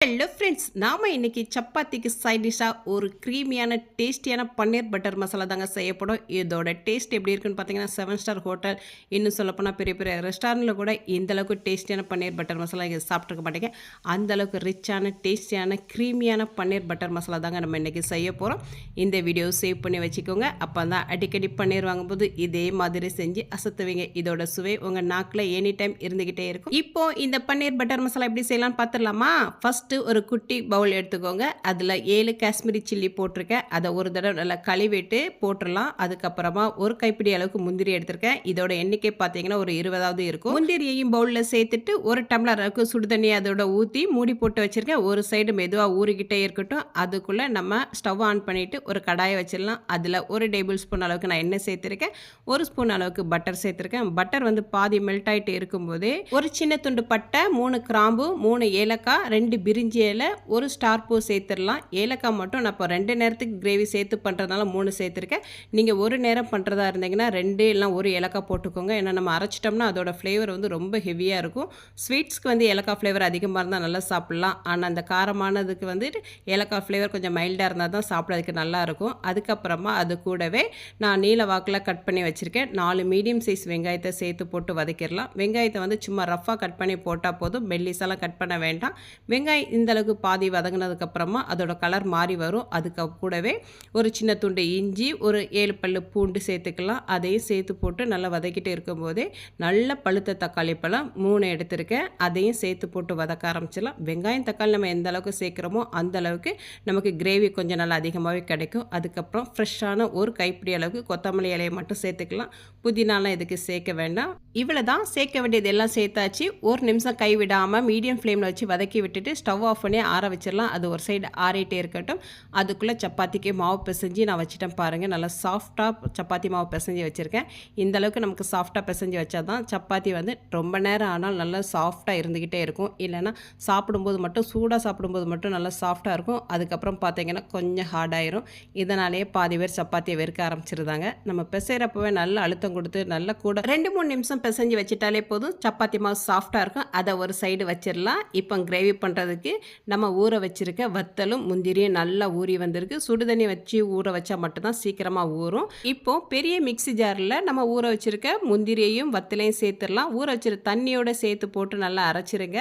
Hello friends, நாம் இன்றைக்கி சப்பாத்திக்கு சைட் டிஷ்ஷாக ஒரு க்ரீமியான டேஸ்டியான பன்னீர் பட்டர் மசாலா தாங்க செய்யப்படும். இதோட டேஸ்ட் எப்படி இருக்குன்னு பார்த்தீங்கன்னா 7 ஸ்டார் ஹோட்டல், இன்னும் சொல்லப்போனால் பெரிய பெரிய ரெஸ்டாரண்ட்டில் கூட இந்தளவுக்கு டேஸ்டியான பன்னீர் பட்டர் மசாலா இங்கே சாப்பிட்ருக்க மாட்டேங்க. அந்தளவுக்கு ரிச்சான டேஸ்டியான க்ரீமியான பன்னீர் பட்டர் மசாலா தாங்க நம்ம இன்றைக்கி செய்ய போகிறோம். இந்த வீடியோ சேவ் பண்ணி வச்சுக்கோங்க. அப்போ தான் அடிக்கடி பன்னீர் வாங்கும்போது இதே மாதிரி செஞ்சு அசத்துவீங்க. இதோட சுவை உங்கள் நாக்கில் எனி டைம் இருந்துக்கிட்டே இருக்கும். இப்போது இந்த பன்னீர் பட்டர் மசாலா எப்படி செய்யலாம்னு பார்த்துடலாமா? ஃபஸ்ட்டு ஒரு குட்டி பவுல் எடுத்துக்கோங்க. அதில் 7 காஷ்மீரி சில்லி போட்டிருக்கேன். அதை ஒரு தடவை நல்லா கழுவிட்டு போட்டுடலாம். அதுக்கப்புறமா ஒரு கைப்பிடி அளவுக்கு முந்திரி எடுத்திருக்கேன். இதோட எண்ணிக்கை பார்த்தீங்கன்னா ஒரு 20 இருக்கும். முந்திரியையும் பவுலில் சேர்த்துட்டு ஒரு டம்ளர் அளவுக்கு சுடுதண்ணி அதோட ஊற்றி மூடி போட்டு வச்சுருக்கேன். ஒரு சைடு மெதுவாக ஊறிக்கிட்டே இருக்கட்டும். அதுக்குள்ளே நம்ம ஸ்டவ் ஆன் பண்ணிவிட்டு ஒரு கடாயை வச்சிடலாம். அதில் ஒரு டேபிள் ஸ்பூன் அளவுக்கு நான் எண்ணெய் சேர்த்துருக்கேன். ஒரு ஸ்பூன் அளவுக்கு பட்டர் சேர்த்துருக்கேன். பட்டர் வந்து பாதி மெல்ட் ஆகிட்டு இருக்கும்போதே ஒரு சின்ன துண்டு பட்டை, 3 கிராம்பு, 3 ஏலக்காய், 2 பிரிஞ்சி இலை, ஒரு ஸ்டார் பூ சேர்த்துடலாம். ஏலக்காய் மட்டும் நான் இப்போ 2 நேரத்துக்கு கிரேவி சேர்த்து பண்ணுறதுனால 3 சேர்த்துருக்கேன். நீங்கள் ஒரு நேரம் பண்ணுறதா இருந்தீங்கன்னா 2 இல்லைனா ஒரு ஏலக்காய் போட்டுக்கோங்க. ஏன்னா நம்ம அரைச்சிட்டோம்னா அதோட ஃப்ளேவர் வந்து ரொம்ப ஹெவியாக இருக்கும். ஸ்வீட்ஸ்க்கு வந்து ஏலக்காய் ஃப்ளேவர் அதிகமாக இருந்தால் நல்லா சாப்பிட்லாம். ஆனால் அந்த காரமானதுக்கு வந்துட்டு ஏலக்காய் ஃப்ளேவர் கொஞ்சம் மைல்டாக இருந்தால் தான் சாப்பிட்றதுக்கு நல்லாயிருக்கும். அதுக்கப்புறமா அது கூடவே நான் நீல வாக்கில் கட் பண்ணி வச்சுருக்கேன் 4 மீடியம் சைஸ் வெங்காயத்தை சேர்த்து போட்டு வதக்கிடலாம். வெங்காயத்தை வந்து சும்மா ரஃப்பாக கட் பண்ணி போட்டால் போதும், மெல்லிஸெல்லாம் கட் பண்ண வேண்டாம். வெங்காயம் இந்தளவுக்கு பாதி வதங்கினதுக்கப்புறமா அதோட கலர் மாறி வரும். அதுக்கு கூடவே ஒரு சின்ன துண்டு இஞ்சி, ஒரு 7 பல்லு பூண்டு சேர்த்துக்கலாம். அதையும் சேர்த்து போட்டு நல்லா வதக்கிட்டு இருக்கும்போதே நல்ல பழுத்த தக்காளி பழம் 3 எடுத்திருக்கேன். அதையும் சேர்த்து போட்டு வதக்க ஆரம்பிச்சிடலாம். வெங்காயம் தக்காளி நம்ம எந்த அளவுக்கு சேர்க்குறோமோ அந்த அளவுக்கு நமக்கு கிரேவி கொஞ்சம் நல்லா அதிகமாகவே கிடைக்கும். அதுக்கப்புறம் ஃப்ரெஷ்ஷான ஒரு கைப்பிடி அளவுக்கு கொத்தமல்லி இலையை மட்டும் சேர்த்துக்கலாம். புதினாலாம் இதுக்கு சேர்க்க வேண்டாம். இவ்வளோ தான் சேர்க்க வேண்டியது எல்லாம் சேர்த்தாச்சு. ஒரு நிமிஷம் கைவிடாமல் மீடியம் ஃப்ளேமில் வச்சு வதக்கி விட்டுட்டு ஸ்டவ் ஆஃப் பண்ணி ஆற வச்சிடலாம். அது ஒரு சைடு ஆறிட்டே இருக்கட்டும். அதுக்குள்ளே சப்பாத்திக்கு மாவு பிசைஞ்சு நான் வச்சுட்டேன் பாருங்கள். நல்லா சாஃப்டாக சப்பாத்தி மாவு பிசைஞ்சு வச்சுருக்கேன். இந்தளவுக்கு நமக்கு சாஃப்டாக பிசைஞ்சு வச்சா தான் சப்பாத்தி வந்து ரொம்ப நேரம் ஆனால் நல்லா சாஃப்டாக இருந்துக்கிட்டே இருக்கும். இல்லைன்னா சாப்பிடும்போது மட்டும் சூடாக சாப்பிடும்போது மட்டும் நல்லா சாஃப்டாக இருக்கும். அதுக்கப்புறம் பார்த்தீங்கன்னா கொஞ்சம் ஹார்டாயிரும். இதனாலேயே பாதி பேர் சப்பாத்தியை வெறுக்க ஆரம்பிச்சிருந்தாங்க. நம்ம பிசைகிறப்பவே நல்லா அழுத்தம் கொடுத்து நல்லா கூட 2-3 நிமிஷம் பிசைஞ்சு வச்சுட்டாலே போதும், சப்பாத்தி மாவு சாஃப்டாக இருக்கும். அதை ஒரு சைடு வச்சிடலாம். இப்போ கிரேவி பண்ணுறதுக்கு நம்ம ஊற வச்சுருக்க வத்தலும் முந்திரியும் நல்லா ஊறி வந்திருக்கு. சுடுதண்ணி வச்சு ஊற வச்சா மட்டும்தான் சீக்கிரமாக ஊறும். இப்போ பெரிய மிக்ஸி ஜாரில் நம்ம ஊற வச்சுருக்க முந்திரியையும் வத்தலையும் சேர்த்துடலாம். ஊற வச்சுருக்க தண்ணியோடு சேர்த்து போட்டு நல்லா அரைச்சிருங்க.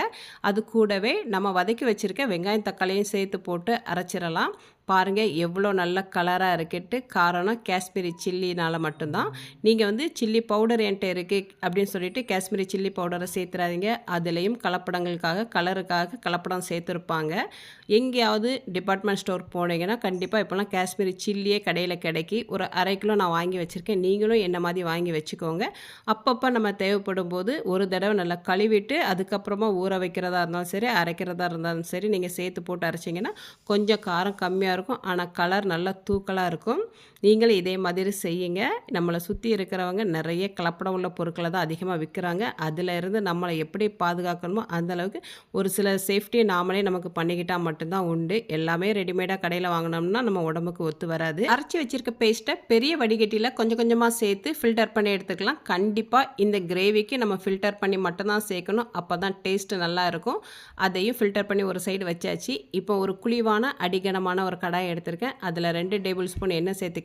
அது கூடவே நம்ம வதக்கி வச்சுருக்க வெங்காயம் தக்காளியும் சேர்த்து போட்டு அரைச்சிடலாம். பாருங்கள் எவ்வளோ நல்ல கலராக இருக்குட்டு. காரணம் காஷ்மீரி சில்லினால் மட்டும்தான். நீங்கள் வந்து சில்லி பவுடர் என்கிட்ட இருக்குது அப்படின்னு சொல்லிட்டு காஷ்மீரி சில்லி பவுடரை சேர்த்துறாதீங்க. அதுலேயும் கலப்படங்களுக்காக கலருக்காக கலப்படம் சேர்த்துருப்பாங்க. எங்கேயாவது டிபார்ட்மெண்ட் ஸ்டோர் போனீங்கன்னா கண்டிப்பாக இப்போலாம் காஷ்மீரி சில்லியே கடையில் கிடைக்கி. ஒரு 1/2 கிலோ நான் வாங்கி வச்சுருக்கேன். நீங்களும் என்ன மாதிரி வாங்கி வச்சுக்கோங்க. அப்பப்போ நம்ம தேவைப்படும் போது ஒரு தடவை நல்லா கழுவிட்டு அதுக்கப்புறமா ஊற வைக்கிறதா இருந்தாலும் சரி, அரைக்கிறதா இருந்தாலும் சரி, நீங்கள் சேர்த்து போட்டு அரைச்சிங்கன்னா கொஞ்சம் காரம் கம்மியாக இருக்கும். ஆனால் கலர் நல்லா தூக்கலாக இருக்கும். நீங்களும் இதே மாதிரி செய்யுங்க. நம்மளை சுற்றி இருக்கிறவங்க நிறைய கலப்படம் உள்ள பொருட்களை தான் அதிகமாக விற்கிறாங்க. அதில் இருந்து நம்மளை எப்படி பாதுகாக்கணுமோ அந்தளவுக்கு ஒரு சில சேஃப்டியை நாமளே நமக்கு பண்ணிக்கிட்டால் மட்டும்தான் உண்டு. எல்லாமே ரெடிமேடாக கடையில் வாங்கினோம்னா நம்ம உடம்புக்கு ஒத்து வராது. அரைச்சி வச்சிருக்க பேஸ்ட்டை பெரிய வடிகட்டியில் கொஞ்சம் கொஞ்சமாக சேர்த்து ஃபில்டர் பண்ணி எடுத்துக்கலாம். கண்டிப்பாக இந்த கிரேவிக்கு நம்ம ஃபில்டர் பண்ணி மட்டும்தான் சேர்க்கணும். அப்போ தான் டேஸ்ட்டு நல்லா இருக்கும். அதையும் ஃபில்டர் பண்ணி ஒரு சைடு வச்சாச்சு. இப்போ ஒரு குழிவான அடிகனமான ஒரு கடாயை எடுத்திருக்கேன். அதில் 2 டேபிள் ஸ்பூன் எண்ணெய் சேர்த்துக்கலாம்.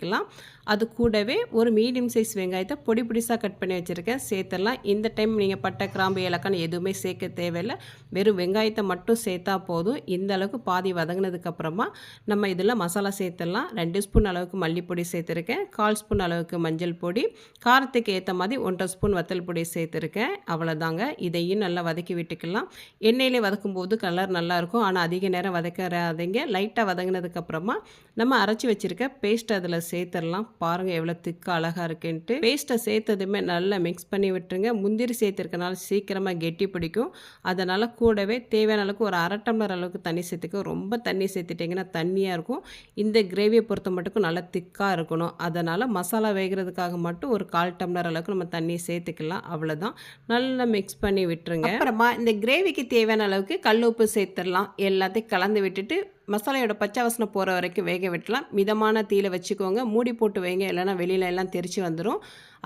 அது கூடவே ஒரு மீடியம் சைஸ் வெங்காயத்தை பொடி பொடிசாக கட் பண்ணி வச்சுருக்கேன், சேர்த்துடலாம். இந்த டைம் நீங்கள் பட்டை கிராம்பு ஏலக்காய் எதுவுமே சேர்க்க தேவையில்லை. வெறும் வெங்காயத்தை மட்டும் சேர்த்தா போதும். இந்த அளவுக்கு பாதி வதங்கினதுக்கப்புறமா நம்ம இதில் மசாலா சேர்த்துடலாம். 2 ஸ்பூன் அளவுக்கு மல்லிப்பொடி சேர்த்துருக்கேன். 1/4 ஸ்பூன் அளவுக்கு மஞ்சள் பொடி, காரத்துக்கு ஏற்ற மாதிரி 1/2 ஸ்பூன் வத்தல் பொடி சேர்த்துருக்கேன். அவ்வளோதாங்க. இதையும் நல்லா வதக்கி விட்டுக்கலாம். எண்ணெயிலே வதக்கும்போது கலர் நல்லாயிருக்கும். ஆனால் அதிக நேரம் வதக்காதீங்க. லைட்டாக வதங்கினதுக்கப்புறமா நம்ம அரைச்சி வச்சுருக்க பேஸ்ட் அதில் சேர்த்துடலாம். பாருங்கள் எவ்வளோ திக்காக அழகாக இருக்குன்ட்டு. பேஸ்ட்டை சேர்த்ததுமே நல்லா மிக்ஸ் பண்ணி விட்டுருங்க. முந்திரி சேர்த்துருக்கனால சீக்கிரமாக கெட்டி பிடிக்கும். அதனால் கூடவே தேவையான அளவுக்கு ஒரு 1/2 டம்ளர் அளவுக்கு தண்ணி சேர்த்துக்க. ரொம்ப தண்ணி சேர்த்துட்டிங்கன்னா தண்ணியாக இருக்கும். இந்த கிரேவியை பொறுத்த மட்டும் நல்லா திக்காக இருக்கணும். அதனால் மசாலா வேகிறதுக்காக மட்டும் ஒரு 1/4 டம்ளர் அளவுக்கு நம்ம தண்ணி சேர்த்துக்கலாம். அவ்வளோதான். நல்லா மிக்ஸ் பண்ணி விட்டுருங்க. அப்புறமா இந்த கிரேவிக்கு தேவையான அளவுக்கு கல் உப்பு சேர்த்துடலாம். எல்லாத்தையும் கலந்து விட்டுட்டு மசாலையோட பச்சை வாசனை போகிற வரைக்கும் வேக விட்டலாம். மிதமான தீயில வச்சுக்கோங்க. மூடி போட்டு வைங்க, இல்லைனா வெளியில எல்லாம் தெரிச்சு வந்துடும்.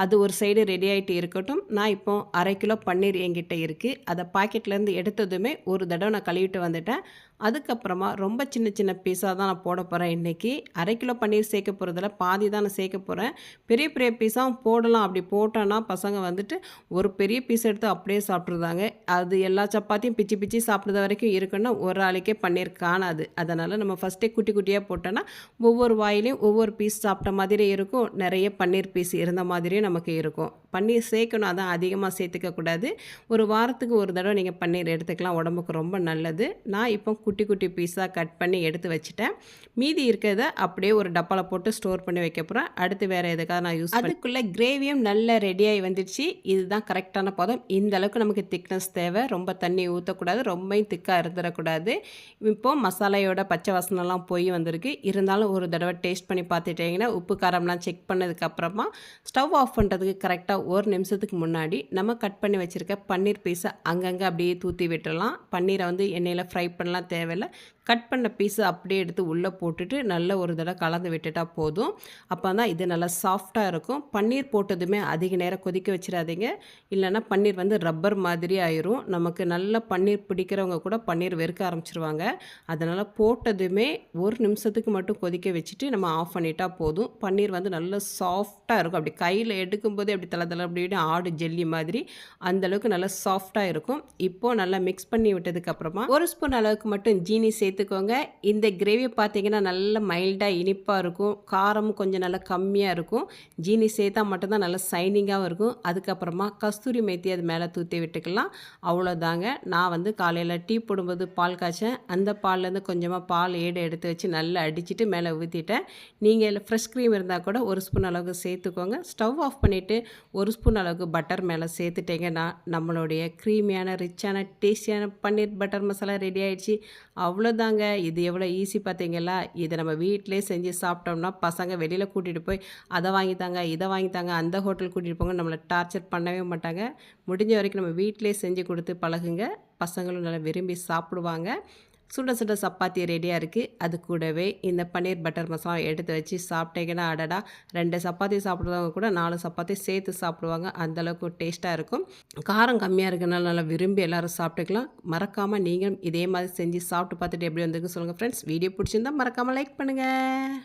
அது ஒரு சைடு ரெடி ஆகிட்டு இருக்கட்டும். நான் இப்போ 1/2 கிலோ பன்னீர் என்கிட்ட இருக்குது. அதை பாக்கெட்லேருந்து எடுத்ததுமே ஒரு தடவை நான் கழுவிட்டு வந்துட்டேன். அதுக்கப்புறமா ரொம்ப சின்ன சின்ன பீஸாக தான் நான் போட போகிறேன் இன்றைக்கி. 1/2 கிலோ பன்னீர் சேர்க்க போகிறதில்ல, பாதி தான் நான் சேர்க்க போகிறேன். பெரிய பெரிய பீஸாகவும் போடலாம். அப்படி போட்டோன்னா பசங்க வந்துட்டு ஒரு பெரிய பீஸ் எடுத்து அப்படியே சாப்பிட்ருந்தாங்க. அது எல்லா சப்பாத்தியும் பிச்சு பிச்சு சாப்பிட்றது வரைக்கும் இருக்குன்னா ஒரு ஆளுக்கே பன்னீர் காணாது. அதனால் நம்ம ஃபஸ்ட்டே குட்டி குட்டியாக போட்டோன்னா ஒவ்வொரு வாயிலையும் ஒவ்வொரு பீஸ் சாப்பிட்ட மாதிரி இருக்கும். நிறைய பன்னீர் பீஸ் இருந்த மாதிரியும் நமக்கு இருக்கும். பன்னீர் சேர்க்கணும், அதான் அதிகமாக சேர்த்துக்கக்கூடாது. ஒரு வாரத்துக்கு ஒரு தடவை நீங்கள் பன்னீர் எடுத்துக்கலாம், உடம்புக்கு ரொம்ப நல்லது. நான் இப்போ குட்டி குட்டி பீஸாக கட் பண்ணி எடுத்து வச்சுட்டேன். மீதி இருக்கிறத அப்படியே ஒரு டப்பாவில் போட்டு ஸ்டோர் பண்ணி வைக்க போகிறேன். அடுத்து வேறு எதுக்காக நான் யூஸ் அதுக்குள்ளே கிரேவியும் நல்லா ரெடியாகி வந்துடுச்சு. இதுதான் கரெக்டான பதம். இந்த அளவுக்கு நமக்கு திக்னஸ் தேவை. ரொம்ப தண்ணி ஊற்றக்கூடாது, ரொம்பவும் திக்காக இருந்துடக்கூடாது. இப்போது மசாலையோட பச்சை வாசனைலாம் போய் வந்திருக்கு. இருந்தாலும் ஒரு தடவை டேஸ்ட் பண்ணி பார்த்துட்டிங்கன்னா உப்பு காரம்லாம் செக் பண்ணதுக்கப்புறமா ஸ்டவ் ஆஃப் பண்ணுறதுக்கு கரெக்டாக ஒரு நிமிஷத்துக்கு முன்னாடி நம்ம கட் பண்ணி வச்சுருக்க பன்னீர் பீஸை அங்கங்கே அப்படியே தூற்றி விட்டுறலாம். பன்னீரை வந்து எண்ணெயில் ஃப்ரை பண்ணலாம் தேவையில்லை. கட் பண்ண பீஸை அப்படியே எடுத்து உள்ளே போட்டுட்டு நல்ல ஒரு தடவை கலந்து விட்டுட்டால் போதும். அப்போ தான் இது நல்லா சாஃப்டாக இருக்கும். பன்னீர் போட்டதுமே அதிக நேரம் கொதிக்க வச்சிடாதீங்க, இல்லைன்னா பன்னீர் வந்து ரப்பர் மாதிரி ஆயிரும். நமக்கு நல்ல பன்னீர் பிடிக்கிறவங்க கூட பன்னீர் வெறுக்க ஆரம்பிச்சிருவாங்க. அதனால் போட்டதுமே ஒரு நிமிஷத்துக்கு மட்டும் கொதிக்க வச்சுட்டு நம்ம ஆஃப் பண்ணிட்டா போதும். பன்னீர் வந்து நல்லா சாஃப்டாக இருக்கும். அப்படி கையில் எடுக்கும்போதே அப்படி தலை தலை அப்படின்னு ஆடு ஜெல்லி மாதிரி அந்தளவுக்கு நல்லா சாஃப்டாக இருக்கும். இப்போது நல்லா மிக்ஸ் பண்ணி விட்டதுக்கப்புறமா ஒரு ஸ்பூன் அளவுக்கு மட்டும் ஜீனி சேர்த்துக்கோங்க. இந்த கிரேவி பார்த்தீங்கன்னா நல்ல மைல்டாக இனிப்பாக இருக்கும். காரமும் கொஞ்சம் நல்லா கம்மியாக இருக்கும். ஜீனி சேர்த்தா மட்டும்தான் நல்லா சைனிங்காகவும் இருக்கும். அதுக்கப்புறமா கஸ்தூரி மேத்தி அது மேலே தூற்றி விட்டுக்கலாம். அவ்வளோதாங்க. நான் வந்து காலையில் டீ போடும்போது பால் காய்ச்சேன். அந்த பால்லேருந்து கொஞ்சமாக பால் எடுத்து வச்சு நல்லா அடிச்சுட்டு மேலே ஊற்றிட்டேன். நீங்கள் ஃப்ரெஷ் க்ரீம் இருந்தால் கூட ஒரு ஸ்பூன் அளவுக்கு சேர்த்துக்கோங்க. ஸ்டவ் ஆஃப் பண்ணிவிட்டு ஒரு ஸ்பூன் அளவுக்கு பட்டர் மேலே சேர்த்துட்டீங்கன்னா நம்மளுடைய க்ரீமியான ரிச்சான டேஸ்டியான பன்னீர் பட்டர் மசாலா ரெடி ஆகிடுச்சு. அவ்வளோதாங்க. இது எவ்வளோ ஈஸி பார்த்தீங்களா? இதை நம்ம வீட்டிலே செஞ்சு சாப்பிட்டோம்னா பசங்க வெளியில் கூட்டிகிட்டு போய் அதை வாங்கித்தாங்க, இதை வாங்கித்தாங்க, அந்த ஹோட்டல் கூட்டிகிட்டு போங்க நம்மளை டார்ச்சர் பண்ணவே மாட்டாங்க. முடிஞ்ச வரைக்கும் நம்ம வீட்டிலே செஞ்சு கொடுத்து பழகுங்க. பசங்களும் நல்லா விரும்பி சாப்பிடுவாங்க. சுட சுட சப்பாத்தி ரெடியாக இருக்குது. அது கூடவே இந்த பன்னீர் பட்டர் மசாலா எடுத்து வச்சு சாப்பிட்டீங்கன்னா அடடா, 2 சப்பாத்தி சாப்பிட்றவங்க கூட 4 சப்பாத்தி சேர்த்து சாப்பிடுவாங்க. அந்தளவுக்கு டேஸ்ட்டாக இருக்கும். காரம் கம்மியாக இருக்கிறனால நல்லா விரும்பி எல்லோரும் சாப்பிட்டுக்கலாம். மறக்காமல் நீங்களும் இதே மாதிரி செஞ்சு சாப்பிட்டு பார்த்துட்டு எப்படி வந்திருக்கு சொல்லுங்கள் ஃப்ரெண்ட்ஸ். வீடியோ பிடிச்சிருந்தால் மறக்காமல் லைக் பண்ணுங்கள்.